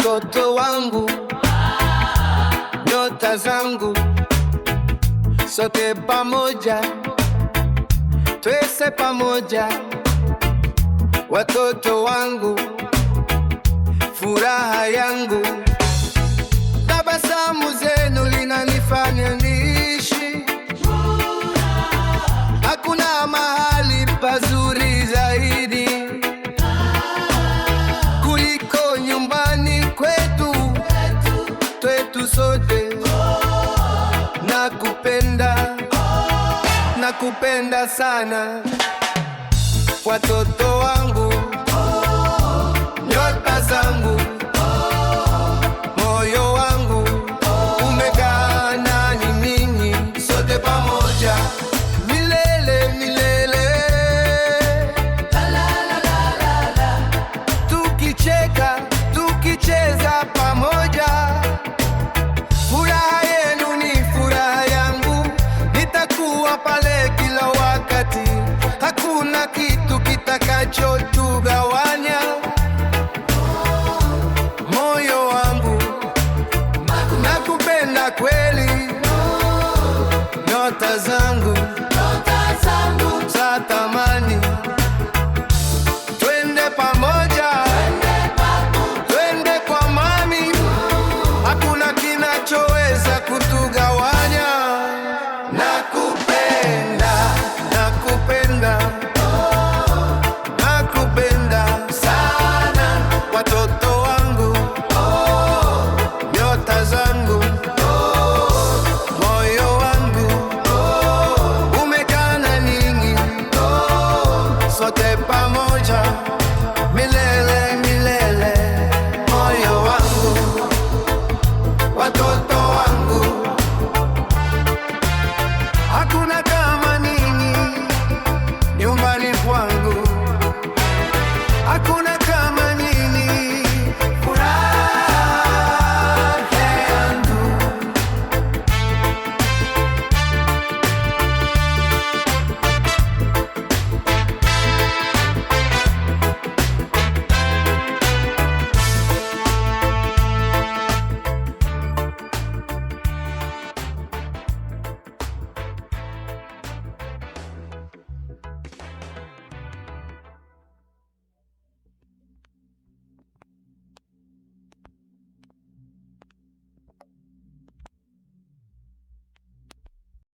watoto wangu, nyota zangu, sote pamoja, twese pamoja, watoto wangu, furaha yangu, tabasamu zenu linanifanya niishi. Hakuna mahali pazuri zaidi kuliko nyumbani kwetu, twetu sote. Nakupenda sana watoto wangu, nyota zangu, moyo wangu umekaa nani ninyi, sote pamoja milele milele. La la la la la, tukicheka tukicheza pamoja, furaha yenu ni furaha yangu, nitakuwa pale kila wakati, hakuna kitu kitakachotugawanya. Moyo wangu nakupenda kweli, nyota zangu za thamani, twende pamoja, twende kwa mami, hakuna kinachoweza kutugawanya. Nakupenda sana watoto wangu, nyota zangu, moyo wangu umekaa na ninyi, sote pamoja.